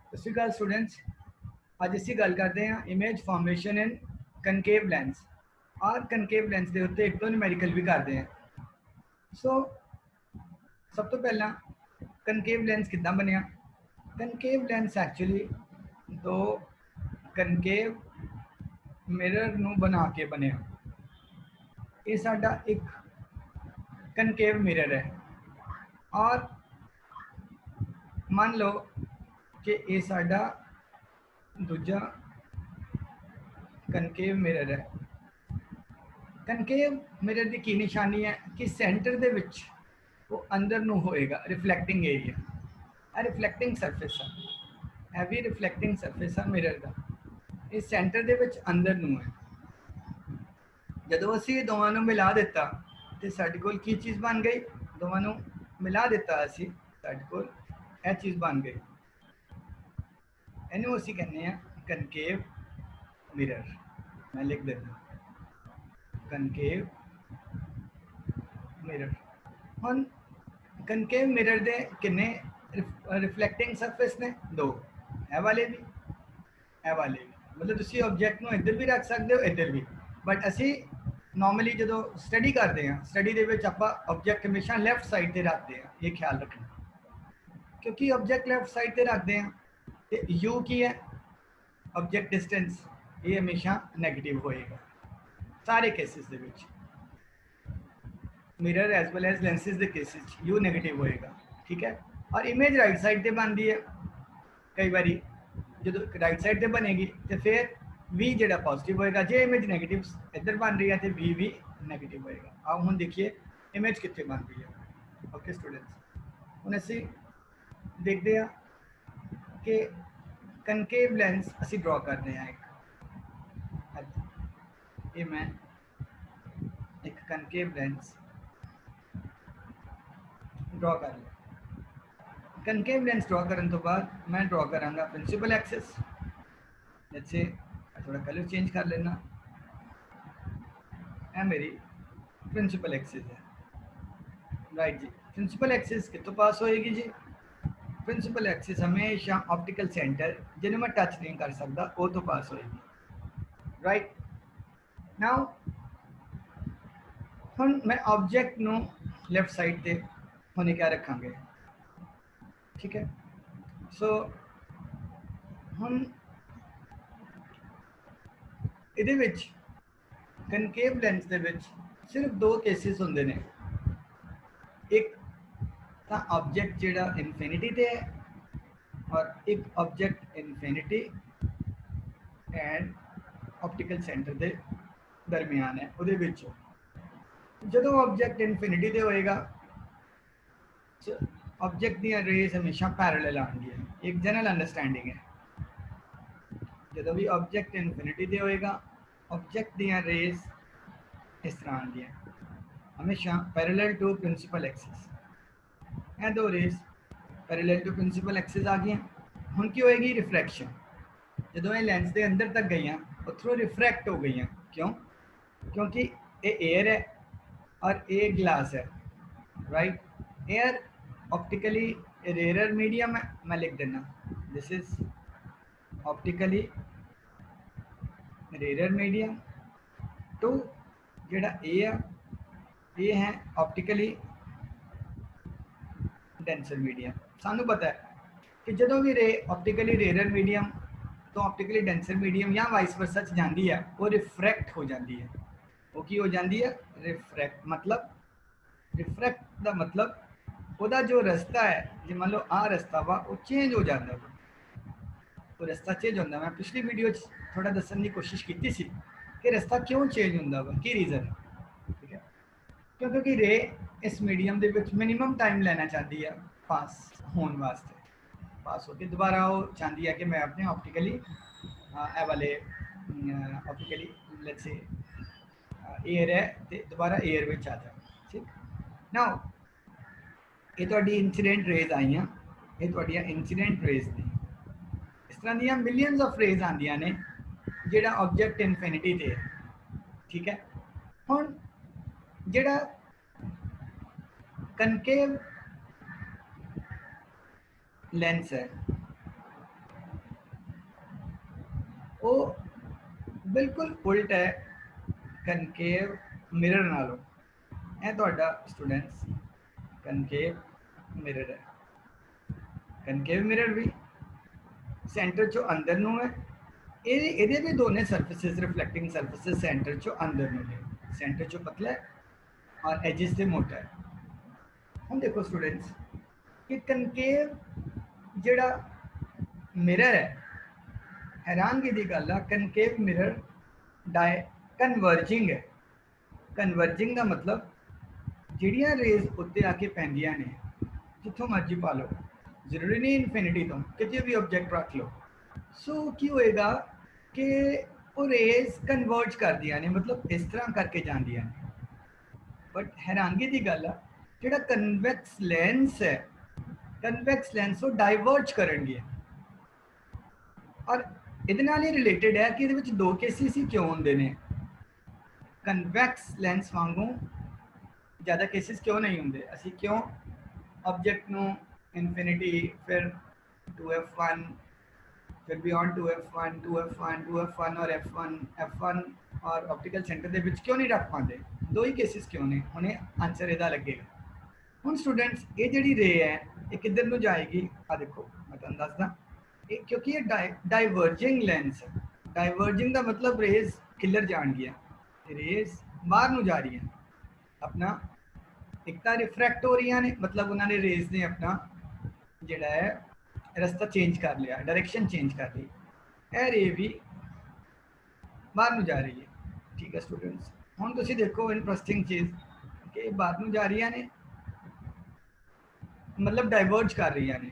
ਸਤਿ ਸ਼੍ਰੀ ਅਕਾਲ ਸਟੂਡੈਂਟਸ। ਅੱਜ ਅਸੀਂ ਗੱਲ ਕਰਦੇ ਹਾਂ ਇਮੇਜ ਫਾਰਮੇਸ਼ਨ ਇਨ ਕਨਕੇਵ ਲੈਂਸ ਔਰ ਕਨਕੇਵ ਲੈਂਸ ਦੇ ਉੱਤੇ ਇੱਕ ਦੋ ਨਿਊਮੈਰੀਕਲ ਵੀ ਕਰਦੇ ਹਾਂ। ਸੋ ਸਭ ਤੋਂ ਪਹਿਲਾਂ ਕਨਕੇਵ ਲੈਂਸ ਕਿੱਦਾਂ ਬਣਿਆ। ਕਨਕੇਵ ਲੈਂਸ ਐਕਚੁਅਲੀ ਦੋ ਕਨਕੇਵ ਮਿਰਰ ਨੂੰ ਬਣਾ ਕੇ ਬਣਿਆ। ਇਹ ਸਾਡਾ ਇੱਕ ਕਨਕੇਵ ਮਿਰਰ ਹੈ ਔਰ ਮੰਨ ਲਓ कि ये साडा दूजा कनकेव मिरर है। कनकेव मिरर की निशानी है कि सेंटर दे विच वो अंदर नू होएगा रिफ्लैक्टिंग एरिया रिफ्लैक्टिंग सरफेस है भी रिफ्लैक्टिंग सरफेस है मिरर का। ये सेंटर दे विच अंदर नू है। जदों असी दोवां नू मिला दिता तो साडे कोल की चीज़ बन गई। दोवां नू मिला दिता असी साडे कोल यह चीज़ बन गई। इनू असी कहने कनकेव मिरर। मैं लिख देता कनकेव मिरर। हुण कनकेव मिरर दे किन्ने रिफ्लैक्टिंग सरफेस ने? दो, ए वाले भी ए वाले भी। मतलब तुसी ऑब्जेक्ट नू इधर भी रख सकते हो इधर भी, बट असी नॉर्मली जो स्टडी करते हैं स्टडी दे विच आपां ऑब्जेक्ट हमेशा लैफ्ट साइड ते रखते हैं। ये ख्याल रखना क्योंकि ऑब्जेक्ट लैफ्ट साइड ते रखते हैं तो यू की है ऑब्जेक्ट डिस्टेंस ये हमेशा नैगेटिव होएगा सारे केसेस दे विच। Mirror as well as lenses दे केसेस यू नैगेटिव होएगा, ठीक है। और इमेज राइट साइड ते बनती है। कई बारी जो राइट साइड ते बनेगी तो फिर वी जो पॉजिटिव होएगा। जे इमेज नैगेटिव इधर बन रही है तो वी भी नैगेटिव होएगा। आओ हम देखिए इमेज कितने बन रही है। ओके स्टूडेंट्स, हम असी देखते हैं कि कनकेव लेंस असी ड्रॉ करते हैं। ये मैं एक कनकेव लेंस ड्रॉ कर लिया। कनकेव लेंस ड्रॉ करने तो बाद मैं ड्रॉ करांगा प्रिंसिपल एक्सिस। जैसे थोड़ा कलर चेंज कर लेना। यह मेरी प्रिंसिपल एक्सिस है, राइट जी। प्रिंसिपल एक्सिस कितों पास होएगी जी? प्रिंसिपल एक्सिस हमेशा ऑप्टिकल सेंटर जिन्हें मैं टच नहीं कर सकता वो तो पास होएगी, राइट। नाउ हम मैं ऑब्जेक्ट नू लैफ्ट साइड ते होने क्या रखांगे, ठीक है। सो हम इहदे विच कनकेव लेंस दे विच सिर्फ दो केसिस होंदे ने। एक तो ऑब्जेक्ट जिहड़ा इनफिनिटी ते है और एक object infinity and optical centre के दरमियान है। उहदे विच जदों ऑब्जेक्ट इनफिनिटी ते होएगा ऑब्जेक्ट दी रेज हमेशा पैरेलल आएंगी। एक जनरल अंडरस्टैंडिंग है। जदों भी ऑब्जेक्ट इनफिनिटी ते होएगा ऑब्जेक्ट दी रेज इस तरह आएंगी हमेशा पैरेलल टू प्रिंसिपल एक्सिस। ये दो rays parallel to principal axis आ गई। हुण की होएगी? रिफ्रैक्शन। जदों ये लेंस के अंदर तक गई उधरों रिफ्रैक्ट हो गई। क्यों? क्योंकि ये एयर है और ये ग्लास है, right. Air optically rare medium है। मैं लिख देना this is optically rare medium टू जेड़ा ये है ऑप्टिकली डेंसर मीडियम। सानू पता है कि जो भी रे ऑप्टिकली रेयर मीडियम तो ऑप्टिकली डेंसर मीडियम या वाइस वर्सा जाती है वो रिफ्रैक्ट हो जाती है। वो की हो जाती है? रिफ्रैक्ट। मतलब रिफ्रैक्ट का मतलब वह जो रास्ता है जो मान लो आ रास्ता वा वो चेंज हो जाता है। वो रास्ता चेंज होता। मैं पिछली वीडियो थोड़ा दसन की कोशिश की सी कि रास्ता क्यों चेंज होता वा, की रीज़न है, ठीक है। क्योंकि रे इस मीडियम के मिनिमम टाइम लेना चाहती है पास होने वास्ते। पास होकर दोबारा वो चाहती है कि मैं अपने ऑप्टिकली ए वाले ऑप्टिकली लेट्स से एयर है तो दोबारा एयर में आ जाए, ठीक। नाउ ये थोड़ी इंसीडेंट रेज आई हैं, ये थोड़ियां इंसीडेंट रेज ने। इस तरह दी मिलियंस ऑफ रेज आंदियां ने जिहड़ा ऑब्जेक्ट इनफिनिटी ते है, ठीक है। हुण जिहड़ा कनकेव लेंस है वो बिल्कुल उल्ट है कनकेव मिरर नालों। ਇਹ ਤੁਹਾਡਾ स्टूडेंट्स कनकेव मिरर है। कनकेव मिरर भी सेंटर चो अंदर नू है। ਇਹਦੇ ਵੀ ਦੋਨੇ ਸਰਫੇਸਿਸ ਰਿਫਲੈਕਟਿੰਗ ਸਰਫੇਸਿਸ सेंटर चो अंदर ਨੂੰ ਨੇ। सेंटर चो पतला है और एजिस से मोटा है। ਹੁਣ देखो स्टूडेंट्स कि कनकेव ਜਿਹੜਾ मिरर है, हैरानगी की गल है कनकेव मिरर कन्वर्जिंग है। कन्वर्जिंग का मतलब ਜਿਹੜੀਆਂ रेज उत्ते आके पैंदियां ने जिथों मर्जी पा लो, जरूरी नहीं इनफिनिटी तो किसी भी ऑब्जेक्ट रख लो। सो की होएगा कि वो रेज कन्वर्ज कर दिया ने, मतलब इस तरह करके जांदियां ने। बट हैरानगी की गल है ਜਿਹੜਾ कन्वैक्स लेंस है, कन्वैक्स लेंस वो डाइवर्ज करनगे। और ਇਹਦੇ ਨਾਲ ਹੀ ਰਿਲੇਟਡ ਹੈ ਕਿ ਇਹਦੇ ਵਿੱਚ ਦੋ ਕੇਸਿਸ ਹੀ ਕਿਉਂ ਹੁੰਦੇ ਨੇ। ਕਨਵੈਕਸ ਲੈਂਸ ਵਾਂਗੂ ज़्यादा केसेस क्यों नहीं होंगे। असी क्यों ऑब्जेक्ट ਨੂੰ इनफिनिटी फिर 2f1 फिर बियॉन्ड 2f1 2f1 2f1 और f1 और ऑप्टिकल सेंटर ਦੇ ਵਿੱਚ क्यों नहीं रख पाते। दो ही केसेस क्यों ने, हुणे आंसर ਇਹਦਾ लगेगा। ਹੁਣ स्टूडेंट्स ये ਜਿਹੜੀ रे है ये किधर ਨੂੰ जाएगी। आ देखो मैं ਤੁਹਾਨੂੰ ਦੱਸਦਾ, क्योंकि ये डाइवर्जिंग लेंस है। डाइवर्जिंग का मतलब रेज किलर जान गया, रेज बाहर ਨੂੰ जा रही है। अपना एक तो रिफ्रैक्ट हो रही ने, मतलब उन्होंने रेज ने अपना जोड़ा है रास्ता चेंज कर लिया, डायरेक्शन चेंज कर ली। यह रे भी बाहर ਨੂੰ जा रही है। ठीक है स्टूडेंट्स, हुण तुसीं देखो इंटरस्टिंग चीज़ कि बाहर ਨੂੰ जा रही ने, मतलब डाइवर्ज कर रही ने।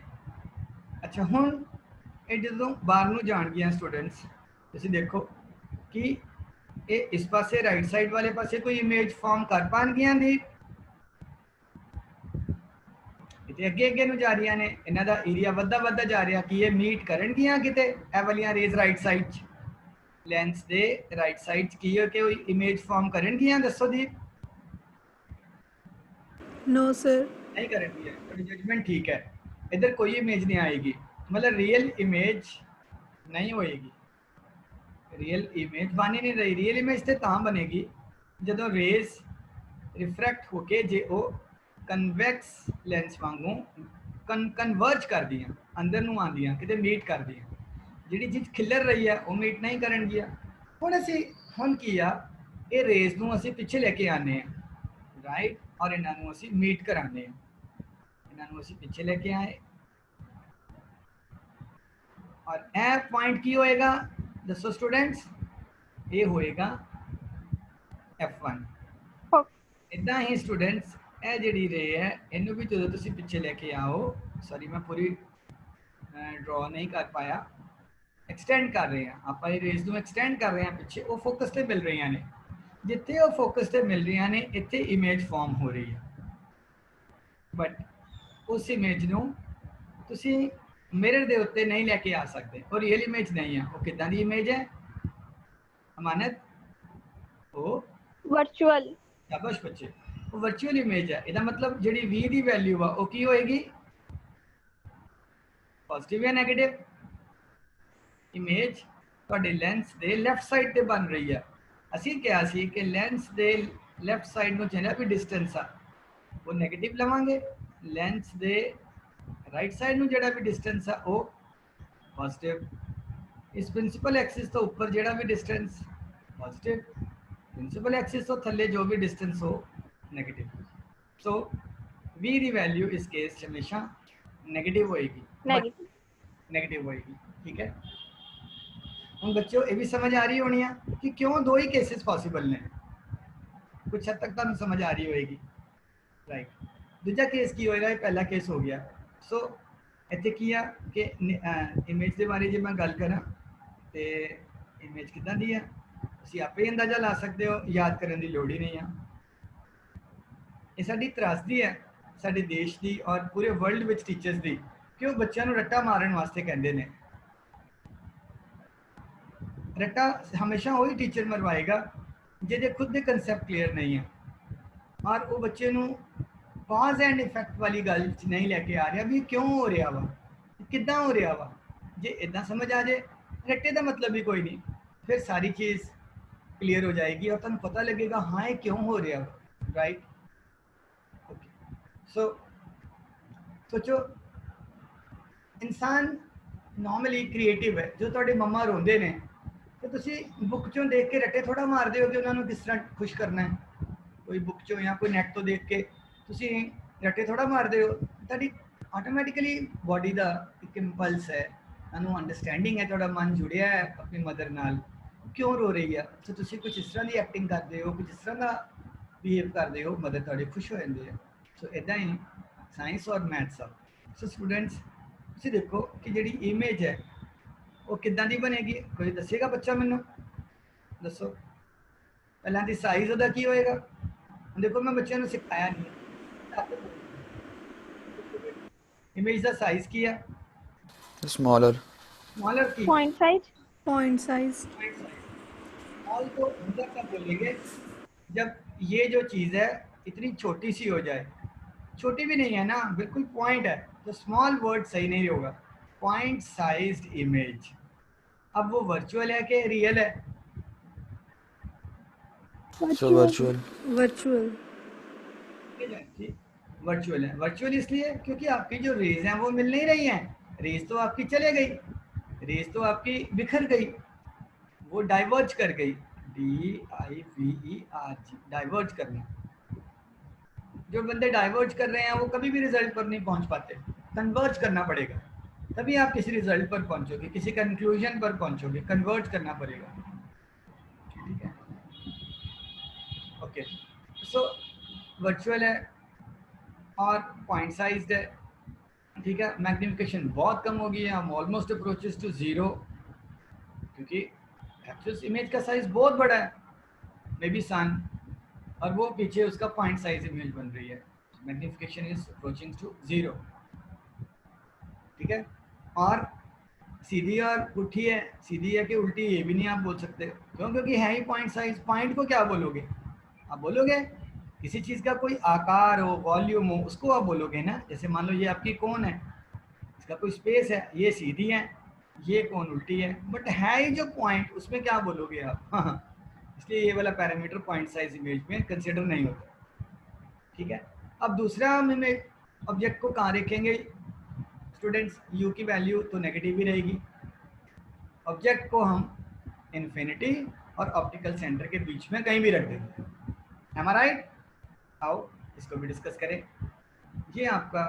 अच्छा हुण ये जो बाहर ਨੂੰ जान गया स्टूडेंट्स, तुसीं देखो कि ये इस पासे राइट साइड वाले पासे कोई इमेज फॉर्म कर पाएंगियां दी, इतने अगे अगे जा रही ने, इन्हां दा एरिया वधदा वधदा जा रहा कि ये मीट करनगियां किते ए वालियां रेज राइट साइड लेंस दे राइट साइड की कोई इमेज फॉर्म करनगियां। दसो दी। नो सर, नहीं करनगियां। तो जजमेंट ठीक है, इधर कोई इमेज नहीं आएगी, मतलब रियल इमेज नहीं होएगी। रियल इमेज बन ही नहीं रही। रियल इमेज तो तां बनेगी जो रेज रिफ्रैक्ट होके जे वो कन्वैक्स लेंस वांगू कन्वर्ज कर दियाँ, अंदर नूं आंदियां, किते मीट कर दियां। जिहड़ी चीज़ खिलर रही है वो मीट नहीं करनगियां। हुण असीं हुण की आ, ये रेज नूं असीं पिछे लेके आने राइट, और इन्हां नूं असीं मीट कराने, इन्हां नूं असीं पिछे लेके आए और ए पॉइंट की होएगा दसो स्टूडेंट्स, ये होएगा f1। इदा ही स्टूडेंट्स ए जिहड़ी रे है इनू भी जो तुसीं पिछे लेके आओ, सॉरी मैं पूरी ड्रॉ नहीं कर पाया, एक्सटेंड कर रहे हैं आप रेज नूं एक्सटेंड कर रहे हैं पिछे, वो फोकस से मिल रही ने। जिथे वो फोकस से मिल रही ने इत्थे इमेज फॉर्म हो रही है, बट उस इमेज नूं तुसीं मिरर दे उत्ते नहीं लेके आ सकते। और रियल इमेज नहीं है, वो किदां दी इमेज है अमानत, वो वर्चुअल। शाबाश बच्चे, वो वर्चुअल इमेज है। इसका मतलब जी वी की वैल्यू आ वो की होएगी, पॉजिटिव या नैगेटिव। इमेज तुहाडे लेंस दे लेफ्ट साइड ते बन रही है। असीं कहा सी कि लेंस दे लेफ्ट साइड नूं जिहड़ा भी डिस्टेंस आ वो नैगेटिव लवांगे, लेंस दे राइट साइड नूं जिहड़ा भी डिस्टेंस आ वो पॉजिटिव। इस प्रिंसिपल एक्सिस तो ऊपर जिहड़ा भी डिस्टेंस पॉजिटिव, प्रिंसिपल एक्सिस तो थल्ले जो भी डिस्टेंस हो negative. So we the value इस केस हमेशा नेगेटिव होएगी, नेगेटिव होएगी। ठीक है, हम बच्चों ये भी समझ आ रही होनी है कि क्यों दो ही केसेस पॉसिबल ने, कुछ हद तक तुहानूं समझ आ रही होएगी राइट। दूजा केस की होएगा, ये पहला केस हो गया। सो इत्थे की आ कि इमेज के बारे जे मैं गल करा तो इमेज किदां दी है तुसीं आपे ही अंदाजा ला सकते हो, याद करने की लोड़ ही नहीं है। ये साडी त्रासदी है साडे देश की और पूरे वर्ल्ड विच टीचर्स की कि वो बच्चों को रट्टा मारन वास्ते कहते हैं। रट्टा हमेशा वही टीचर मरवाएगा जिहदे खुद के कंसैप्ट क्लीयर नहीं है और वो बच्चे नूं कॉज एंड इफैक्ट वाली गल नहीं लैके आ रहा भी क्यों हो रहा वा, किदां हो रहा वा। जे इदां समझ आ जाए रट्टे का मतलब ही कोई नहीं, फिर सारी चीज़ क्लियर हो जाएगी और तुम पता लगेगा हाँ ये क्यों हो रहा है, राइट। ओके, सो सोचो इंसान नॉर्मली क्रिएटिव है, जो ਤੁਹਾਡੇ ਮੰਮਾ ਰੋਂਦੇ ਨੇ ਤੇ ਤੁਸੀਂ ਬੁੱਕ ਚੋਂ ਦੇਖ ਕੇ ਰੱਟੇ ਥੋੜਾ ਮਾਰਦੇ ਹੋ ਕਿ ਉਹਨਾਂ ਨੂੰ ਕਿਸ ਤਰ੍ਹਾਂ ਖੁਸ਼ ਕਰਨਾ ਹੈ, ਕੋਈ ਬੁੱਕ ਚੋਂ ਜਾਂ ਕੋਈ ਨੈਟ ਤੋਂ ਦੇਖ ਕੇ ਤੁਸੀਂ ਰੱਟੇ ਥੋੜਾ ਮਾਰਦੇ ਹੋ। ਤੁਹਾਡੀ ਆਟੋਮੈਟਿਕਲੀ ਬਾਡੀ ਦਾ ਇੱਕ ਇੰਪਲਸ ਹੈ, ਤੁਹਾਨੂੰ ਅੰਡਰਸਟੈਂਡਿੰਗ ਹੈ, ਤੁਹਾਡਾ ਮਨ ਜੁੜਿਆ ਹੈ ਆਪਣੀ ਮਦਰ ਨਾਲ, ਕਿਉਂ ਰੋ ਰਹੀ ਆ, ਸੋ ਤੁਸੀਂ ਕੁਝ ਇਸ ਤਰ੍ਹਾਂ ਦੀ ਐਕਟਿੰਗ ਕਰਦੇ ਹੋ, ਕੁਝ ਇਸ ਤਰ੍ਹਾਂ ਦਾ ਬਿਹੇਵ ਕਰਦੇ ਹੋ, ਮਦਰ ਤੁਹਾਡੇ ਖੁਸ਼ ਹੋ ਜਾਂਦੇ ਆ। ਸੋ ਇੱਦਾਂ ਹੀ ਸਾਇੰਸ ਔਰ ਮੈਥਸ ਆ। ਸੋ ਸਟੂਡੈਂਟਸ ਤੁਸੀਂ ਦੇਖੋ ਕਿ ਜਿਹੜੀ ਇਮੇਜ ਹੈ ਉਹ ਕਿੱਦਾਂ ਦੀ ਬਣੇਗੀ, ਕੋਈ ਦੱਸੇਗਾ ਬੱਚਾ ਮੈਨੂੰ ਦੱਸੋ। ਪਹਿਲਾਂ ਦੀ ਸਾਈਜ਼ ਉਹਦਾ ਕੀ ਹੋਏਗਾ, ਦੇਖੋ ਮੈਂ ਬੱਚਿਆਂ ਨੂੰ ਸਿਖਾਇਆ ਨਹੀਂ, ਇਮੇਜ ਦਾ ਸਾਈਜ਼ ਕੀ ਹੈ, Smaller. स्मॉलर की Point size. Point size. Small को अंदर कब बोलेंगे, जब ये जो चीज़ है इतनी छोटी सी हो जाए, छोटी भी नहीं है ना, बिल्कुल पॉइंट है, तो स्मॉल वर्ड सही नहीं होगा, पॉइंट साइज्ड इमेज। अब वो वर्चुअल है कि रियल है, So virtual. Virtual. वर्चुअल है। वर्चुअल इसलिए क्योंकि आपकी जो रेज हैं वो मिल नहीं रही हैं, रेज तो आपकी चले गई, रेज तो आपकी बिखर गई, वो डाइवर्ज कर गई, DIVERG, डाइवर्ज करना। जो बंदे डाइवर्ज कर रहे हैं वो कभी भी रिजल्ट पर नहीं पहुंच पाते, कन्वर्ज करना पड़ेगा, तभी आप किसी रिजल्ट पर पहुंचोगे, किसी कंक्लूजन पर पहुंचोगे, कन्वर्ज करना पड़ेगा, ठीक है। ओके, सो वर्चुअल है और पॉइंट साइज्ड है, ठीक है। मैग्निफिकेशन बहुत कम हो गई है, हम ऑलमोस्ट अप्रोचेस टू जीरो, क्योंकि एक्चुअल इमेज का साइज बहुत बड़ा है, मे बी सन, और वो पीछे उसका पॉइंट साइज इमेज बन रही है, magnification is approaching to zero, ठीक है। और सीधी और उल्टी है, सीधी है कि उल्टी ये भी नहीं आप बोल सकते, क्यों, क्योंकि है ही पॉइंट साइज। पॉइंट को क्या बोलोगे, आप बोलोगे किसी चीज़ का कोई आकार हो, वॉल्यूम हो, उसको आप बोलोगे ना। जैसे मान लो ये आपकी कोन है, इसका कोई स्पेस है, ये सीधी है, ये कोन उल्टी है, बट है ही जो पॉइंट, उसमें क्या बोलोगे आप। हाँ, इसलिए ये वाला पैरामीटर पॉइंट साइज इमेज में कंसिडर नहीं होता, ठीक है। अब दूसरा हम इमेज ऑब्जेक्ट को कहाँ रखेंगे स्टूडेंट्स, यू की वैल्यू तो नेगेटिव ही रहेगी, ऑब्जेक्ट को हम इन्फिनिटी और ऑप्टिकल सेंटर के बीच में कहीं भी रख देंगे, एम आई राइट। आओ इसको भी डिस्कस करें। ये आपका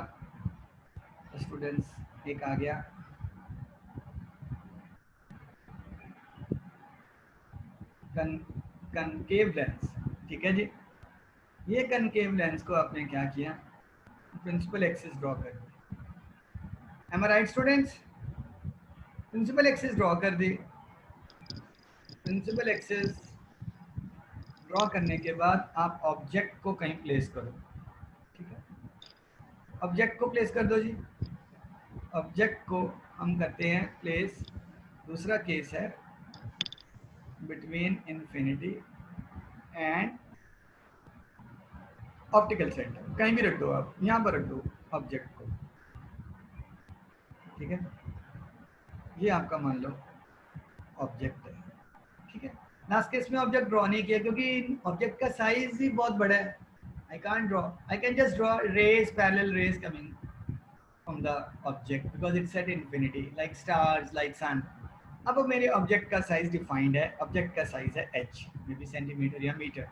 स्टूडेंट्स एक आ गया कनकेव लेंस, ठीक है जी। ये कनकेव लेंस को आपने क्या किया, प्रिंसिपल एक्सिस ड्रॉ कर दी, am I right students. Principal axis draw कर दी, प्रिंसिपल एक्सिस ड्रॉ करने के बाद आप ऑब्जेक्ट को कहीं प्लेस करो, ठीक है। ऑब्जेक्ट को प्लेस कर दो जी, ऑब्जेक्ट को हम करते हैं प्लेस, दूसरा केस है between infinity and optical centre, कहीं भी रख दो आप, यहाँ पर रख दो ऑब्जेक्ट को, ठीक है। ये आपका मान लो ऑब्जेक्ट है, ठीक है। लास्ट केस में ऑब्जेक्ट ड्रॉ नहीं किया क्योंकि ऑब्जेक्ट का साइज ही बहुत बड़ा है, I can't draw, I can just draw rays, parallel rays coming from the object because it's at infinity, like stars, like sun. अब मेरे ऑब्जेक्ट का साइज डिफाइंड है, ऑब्जेक्ट का साइज है h, मे बी सेंटीमीटर या metre,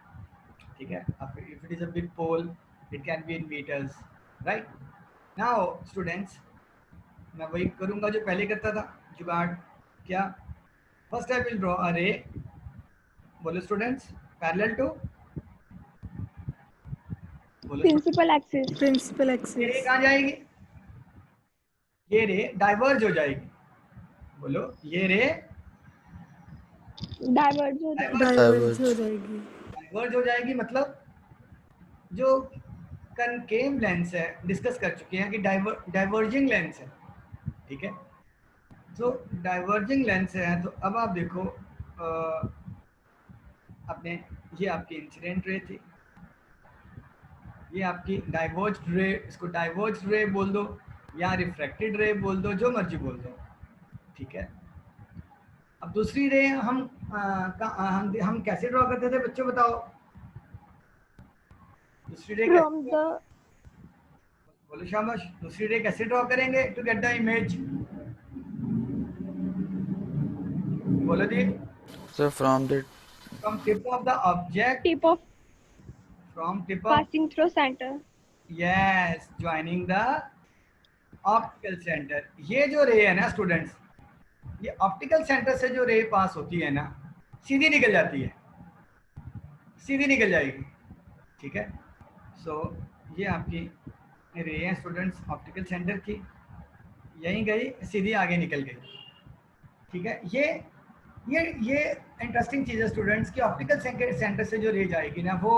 ठीक है। अब if it is a big pole it can be in metres, right. Now students मैं वही करूँगा जो पहले करता था, जुगाड़ क्या, first I will draw a रे, बोलो स्टूडेंट्स, पैरेलल टू, बोलो Principal axis. Principal ये रे axis. कहाँ जाएगी, ये रे डाइवर्ज हो जाएगी, बोलो ये रे Diverge हो जाएगा. Diverge. हो जाएगी. डाइवर्ज हो जाएगी, मतलब जो कनकेव लेंस है डिस्कस कर चुके हैं कि डाइवर्जिंग लेंस है, ठीक है। तो डाइवर्जिंग लेंस है, तो अब आप देखो अपने, ये आपकी इंसिडेंट रे थी, ये आपकी डाइवर्ज रे, इसको डाइवर्ज रे बोल दो या रिफ्रैक्टेड रे बोल दो, जो मर्जी बोल दो, ठीक है। अब दूसरी रे हम कैसे ड्रॉ करते थे बच्चों, बताओ। दूसरी रे कैसे From the बोलो शाबाश, दूसरी रे कैसे ड्रॉ करेंगे टू गेट द इमेज, बोलो जी। Sir, from the from tip of the object, tip of from tip of, passing through center. Yes, joining the optical centre. ये जो रे है ना स्टूडेंट्स, ये ऑप्टिकल सेंटर से जो रे पास होती है ना, सीधी निकल जाती है, सीधी निकल जाएगी, ठीक है। सो ये आपकी रे है स्टूडेंट्स ऑप्टिकल सेंटर की, यहीं गई सीधी आगे निकल गई, ठीक है। ये इंटरेस्टिंग चीज़ है स्टूडेंट्स की, ऑप्टिकल सेंटर से जो रे जाएगी ना वो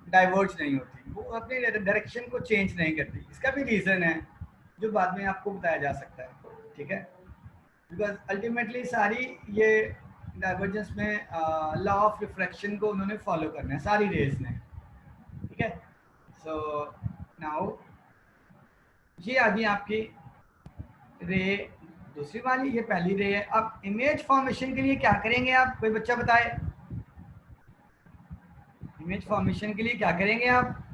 डाइवर्ज नहीं होती, वो अपनी डायरेक्शन को चेंज नहीं करती। इसका भी रीज़न है जो बाद में आपको बताया जा सकता है, ठीक है। बिकॉज अल्टीमेटली सारी ये डाइवर्जेंस में लॉ ऑफ रिफ्रैक्शन को उन्होंने फॉलो करना है सारी रेज ने, ठीक है। सो नाउ ये आ गई आपकी रे दूसरी वाली, ये पहली रे है। अब इमेज फॉर्मेशन के लिए क्या करेंगे आप, कोई बच्चा बताए, इमेज फॉर्मेशन के लिए क्या करेंगे आप।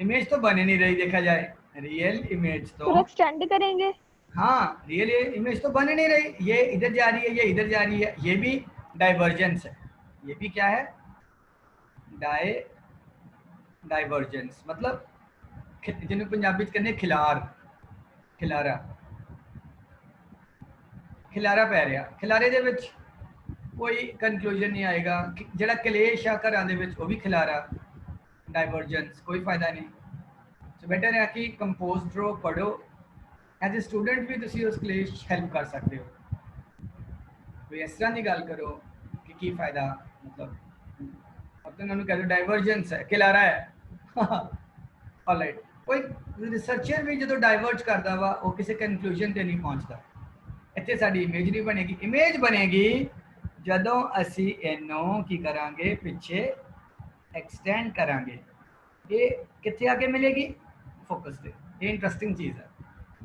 इमेज तो बने नहीं रही देखा जाए, रियल इमेज तो, फिर एक्सटेंड करेंगे। हाँ रियल इमेज तो बन ही नहीं रही, ये इधर जा रही है, ये इधर जा रही है, ये भी डाइवर्जेंस है, ये भी क्या है, डाइवर्जेंस, मतलब जिन्हें पंजाबी कहने खिलार, खिलारा, खिलारा पै रहा, खिलारे दे विच कोई कंक्लूजन नहीं आएगा, ਜਿਹੜਾ ਕਲੇਸ਼ ਆ ਘਰਾਂ ਦੇ ਵਿੱਚ ਉਹ ਵੀ ਖਿਲਾਰਾ, डाइवर्जेंस कोई फायदा नहीं। सो बेटर है कि कंपोज ड्रो पढ़ो, एज ए स्टूडेंट भी तुसी उस कलेश हेल्प कर सकते हो, कोई इस तरह की गल करो कि की फायदा, मतलब अब तो उन्होंने कह दो डाइवर्जेंस है, खिलारा है ऑलराइट। कोई रिसर्चर भी जो डाइवर्ज करता वा वो किसी कंक्लूजन ते नहीं पहुंचता। ਇੱਥੇ ਸਾਡੀ ਇਮੇਜ ਨਹੀਂ ਬਣੇਗੀ, ਇਮੇਜ ਬਣੇਗੀ ਜਦੋਂ ਅਸੀਂ ਇਹਨੂੰ ਕੀ ਕਰਾਂਗੇ, ਪਿੱਛੇ एक्सटेंड करांगे, ये कितने आगे मिलेगी, फोकस पे, ये इंटरेस्टिंग चीज़ है।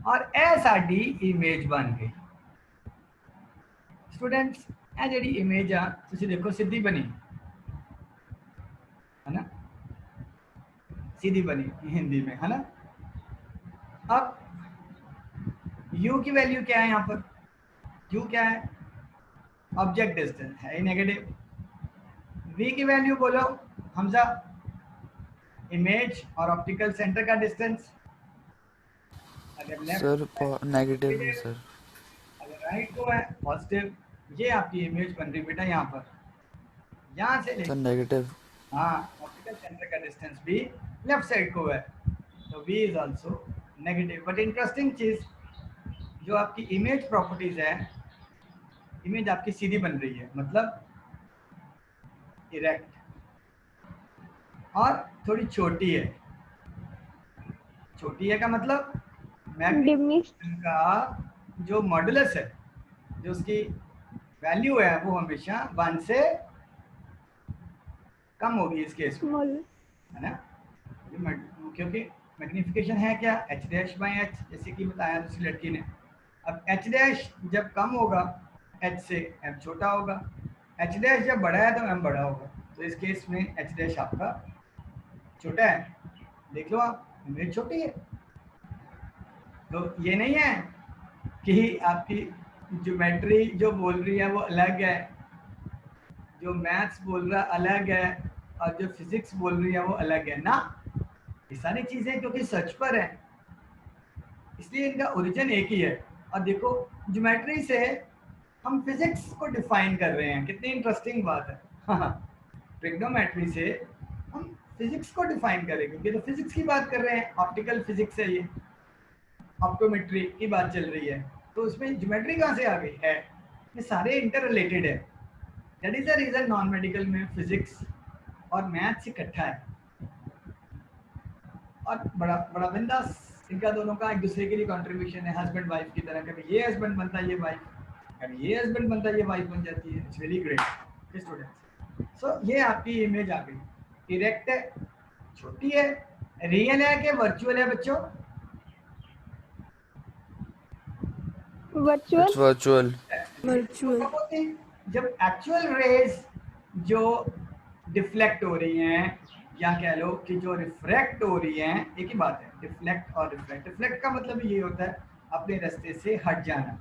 और ए साडी इमेज बन गई स्टूडेंट्स, ए जी इमेज आ तुसी देखो सीधी बनी है ना, सीधी बनी हिंदी में है ना। अब u की वैल्यू क्या है यहाँ पर, u क्या है, ऑब्जेक्ट डिस्टेंस है नेगेटिव, v की वैल्यू बोलो हमजा, इमेज और ऑप्टिकल सेंटर का डिस्टेंस, अगर लेफ्ट negative है सर, अगर राइट को है पॉजिटिव, ये आपकी इमेज बन रही बेटा यहाँ पर, यहाँ से सर negative, हाँ ऑप्टिकल सेंटर का डिस्टेंस भी लेफ्ट साइड को है, तो v is also negative. But interesting चीज जो आपकी इमेज प्रॉपर्टीज है, इमेज आपकी सीधी बन रही है, मतलब इरेक्ट, और थोड़ी छोटी है, छोटी है का मतलब मैग्नीफिकेशन का जो मॉडुलस है, जो उसकी वैल्यू है वो हमेशा 1 से कम होगी इस केस में, है ना। क्योंकि मैग्नीफिकेशन है क्या, h'/h, जैसे कि बताया दूसरी लड़की ने। अब h' जब कम होगा h से, m छोटा होगा, h' जब बड़ा है तो m बड़ा होगा, तो इस केस में h' आपका छोटा है, देख लो आप, इमेज छोटी है। तो ये नहीं है कि आपकी ज्योमेट्री जो बोल रही है वो अलग है, जो मैथ्स बोल रहा अलग है, और जो फिजिक्स बोल रही है वो अलग है ना, ये सारी चीज़ें क्योंकि सच पर है इसलिए इनका ओरिजिन एक ही है। और देखो ज्योमेट्री से हम फिजिक्स को डिफाइन कर रहे हैं, कितनी इंटरेस्टिंग बात है ट्रिग्नोमेट्री से हम फिजिक्स को डिफाइन करें, क्योंकि तो फिजिक्स की बात कर रहे हैं, ऑप्टिकल फिजिक्स है, ये ऑप्टोमेट्री की बात चल रही है, तो उसमें ज्योमेट्री कहाँ से आ गई है, ये सारे इंटर रिलेटेड है। That is the reason non medical में फिजिक्स और मैथ्स इकट्ठा है, और बड़ा बड़ा बिंदास इनका दोनों का एक दूसरे के लिए कंट्रीब्यूशन है, हस्बैंड वाइफ की तरह, कभी ये हस्बैंड बनता है ये वाइफ, कभी ये हस्बैंड बनता है ये वाइफ बन जाती है। It's very great students. So ये आपकी इमेज आ गई, इरेक्ट है, छोटी है, रियल है कि वर्चुअल है बच्चों, Virtual. It's virtual. Virtual. कब होते हैं? जब एक्चुअल रेज जो डिफ्लेक्ट हो रही हैं या कह लो कि जो रिफ्रैक्ट हो रही हैं, एक ही बात है डिफ्लेक्ट और रिफ्रैक्ट। रिफ्लेक्ट का मतलब ये होता है अपने रास्ते से हट जाना।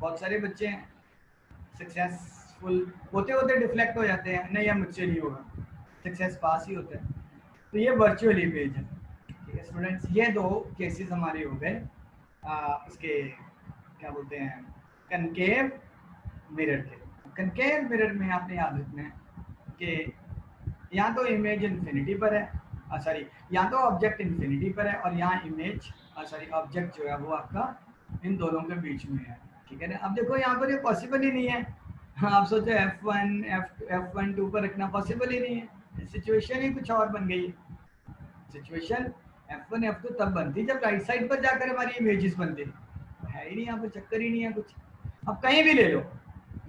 बहुत सारे बच्चे हैं सक्सेसफुल होते होते डिफ्लेक्ट हो जाते हैं, नहीं अब मुझसे नहीं होगा, सक्सेस पास ही होता है। तो ये वर्चुअल इमेज है। ठीक है स्टूडेंट्स, ये दो केसेस हमारे हो गए इसके क्या बोलते हैं कनकेव मिरर के। कनकेव मिरर में आपने याद रखना है कि यहाँ तो इमेज इन्फिनिटी पर है, सॉरी यहाँ तो ऑब्जेक्ट इन्फिनिटी पर है और यहाँ इमेज सॉरी ऑब्जेक्ट जो है वो आपका इन दोनों के बीच में है। ठीक है ना। अब देखो यहाँ पर ये पॉसिबल ही नहीं है। हाँ, आप सोचो F1 2 पर रखना पॉसिबल ही नहीं है, सिचुएशन ही कुछ और बन गई है। सिचुएशन F1 F2 तब बनती जब राइट साइड पर जाकर हमारी इमेजेस बनती है ही नहीं, यहाँ पर चक्कर ही नहीं है कुछ। अब कहीं भी ले लो,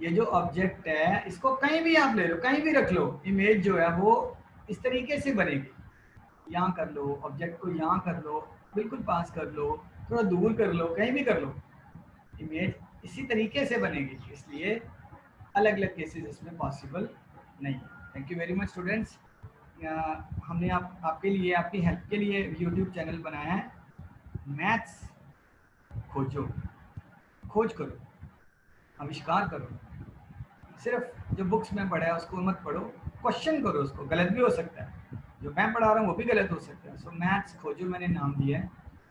ये जो ऑब्जेक्ट है इसको कहीं भी आप ले लो, कहीं भी रख लो, इमेज जो है वो इस तरीके से बनेगी। यहाँ कर लो ऑब्जेक्ट को, यहाँ कर लो, बिल्कुल पास कर लो, थोड़ा दूर कर लो, कहीं भी कर लो, इमेज इसी तरीके से बनेगी। इसलिए अलग अलग केसेस इसमें पॉसिबल नहीं है। Thank you very much students. हमने आपके लिए आपकी हेल्प के लिए यूट्यूब चैनल बनाया है, मैथ्स खोजो, खोज करो, आविष्कार करो। सिर्फ जो बुक्स में पढ़ा है उसको मत पढ़ो, क्वेश्चन करो उसको, गलत भी हो सकता है, जो मैं पढ़ा रहा हूँ वो भी गलत हो सकता है। सो मैथ्स खोजो मैंने नाम दिया है,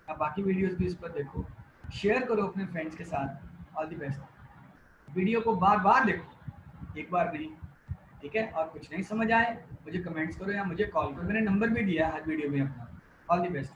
अब बाकी वीडियोस भी इस पर देखो, शेयर करो अपने फ्रेंड्स के साथ। All the best. वीडियो को बार बार देखो, एक बार नहीं, ठीक है। और कुछ नहीं समझ आए मुझे कमेंट्स करो या मुझे कॉल करो, मैंने नंबर भी दिया है हर वीडियो में अपना। All the best.